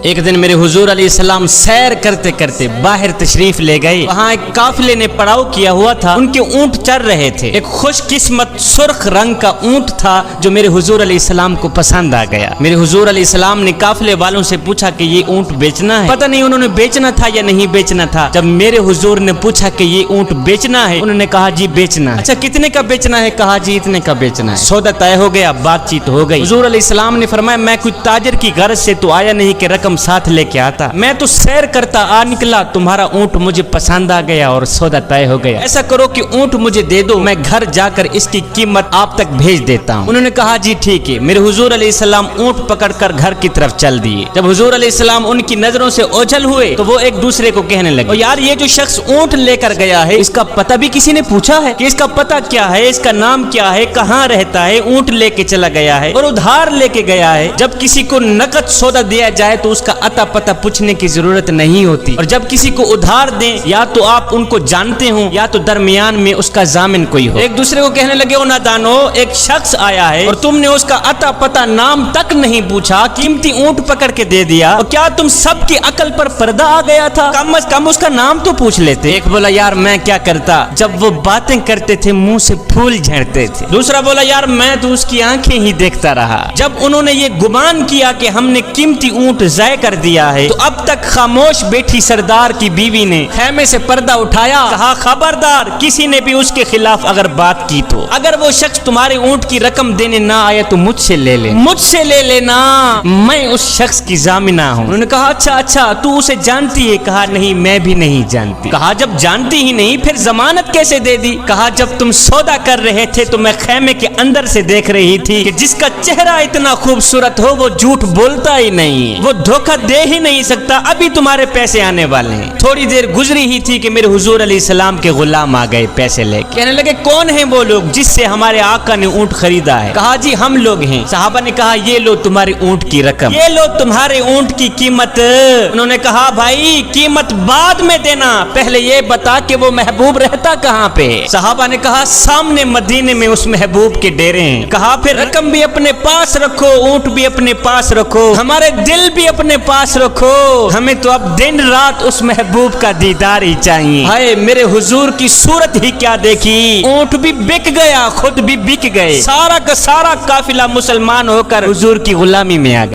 ایک دن میرے حضور علیہ السلام سیر کرتے کرتے باہر تشریف لے گئے. وہاں ایک قافلے نے پڑاؤ کیا ہوا تھا. ان کے اونٹ چر رہے تھے. ایک خوش قسمت سرخ رنگ کا اونٹ تھا جو میرے حضور علیہ السلام کو پسند آ گیا. میرے حضور علیہ السلام نے قافلے والوں سے پوچھا کہ یہ اونٹ بیچنا ہے. پتہ نہیں انہوں نے بیچنا تھا یا نہیں بیچنا تھا. جب میرے حضور نے پوچھا کہ یہ اونٹ بیچنا ہے, انہوں نے کہا جی بیچنا ہے. اچھا کتنے کا بیچنا ہے؟ کہا جی اتنے کا بیچنا ہے. سودا طے ہو گیا, بات چیت ہو گئی. حضور علیہ السلام نے فرمایا میں کوئی تاجر کی غرض سے تو آیا نہیں کہ رقم ساتھ لے کے آتا. میں تو سیر کرتا آ نکلا, تمہارا اونٹ مجھے پسند آ گیا اور سودا طے ہو گیا. ایسا کرو کہ اونٹ مجھے دے دو, میں گھر جا کر اس کی قیمت آپ تک بھیج دیتا ہوں. انہوں نے کہا جی ٹھیک ہے. میرے حضور علیہ السلام اونٹ پکڑ کر گھر کی طرف چل دیے. جب حضور علیہ السلام ان کی نظروں سے اوجھل ہوئے تو وہ ایک دوسرے کو کہنے لگے یار یہ جو شخص اونٹ لے کر گیا ہے اس کا پتہ بھی کسی نے پوچھا ہے کہ اس کا پتہ کیا ہے, اس کا نام کیا ہے, کہاں رہتا ہے؟ اونٹ لے کے چلا گیا ہے اور ادھار لے کے گیا ہے. جب کسی کو نقد سودا دیا جائے تو اس کا عطا پتہ پوچھنے کی ضرورت نہیں ہوتی, اور جب کسی کو ادھار دیں یا تو آپ ان کو جانتے ہوں یا تو درمیان میں اس کا ضامن کوئی ہو. ایک دوسرے کو کہنے لگے او نادانو, ایک شخص آیا ہے اور تم نے اس کا عطا پتہ نام تک نہیں پوچھا, قیمتی اونٹ پکڑ کے دے دیا, اور کیا تم سب کی عقل پر پردہ آ گیا تھا؟ کم از کم اس کا نام تو پوچھ لیتے. ایک بولا یار میں کیا کرتا, جب وہ باتیں کرتے تھے منہ سے پھول جھڑتے تھے. دوسرا بولا یار میں تو اس کی آنکھیں ہی دیکھتا رہا. جب انہوں نے یہ گمان کیا کہ ہم نے قیمتی اونٹ ضائع کر دیا ہے تو اب تک خاموش بیٹھی سردار کی بیوی نے خیمے سے پردہ اٹھایا, کہا خبردار کسی نے بھی اس کے خلاف اگر بات کی تو اگر وہ شخص تمہارے اونٹ کی رقم دینے نہ آئے تو مجھ سے لے لے, مجھ سے لے لینا, میں اس شخص کی ضامنہ ہوں. انہوں نے کہا اچھا تو اسے جانتی ہے؟ کہا نہیں میں بھی نہیں جانتی. کہا جب جانتی ہی نہیں پھر ضمانت کیسے دے دی؟ کہا جب تم سودا کر رہے تھے تو میں خیمے کے اندر سے دیکھ رہی تھی کہ جس کا چہرہ اتنا خوبصورت ہو وہ جھوٹ بولتا ہی نہیں, وہ دھوکہ دے ہی نہیں سکتا. ابھی تمہارے پیسے آنے والے ہیں. تھوڑی دیر گزری ہی تھی کہ میرے حضور علیہ السلام کے غلام آ گئے پیسے لے کے. کہنے لگے کون ہیں وہ لوگ جس سے ہمارے آقا نے اونٹ خریدا ہے؟ کہا جی ہم لوگ ہیں. صحابہ نے کہا یہ لو تمہارے اونٹ کی رقم, یہ لو تمہارے اونٹ کی قیمت. انہوں نے کہا بھائی قیمت بعد میں دینا, پہلے یہ بتا کہ وہ محبوب رہتا کہاں پہ؟ صحابہ نے کہا سامنے مدینے میں اس محبوب کے ڈیرے ہیں. کہا پھر رقم بھی اپنے پاس رکھو, اونٹ بھی اپنے پاس رکھو, ہمارے دل بھی اپنے پاس رکھو, ہمیں تو اب دن رات اس محبوب کا دیدار ہی چاہیے. ہائے میرے حضور کی صورت ہی کیا دیکھی, اونٹ بھی بک گیا, خود بھی بک گئے, سارا کا سارا قافلہ مسلمان ہو کر حضور کی غلامی میں آ گیا.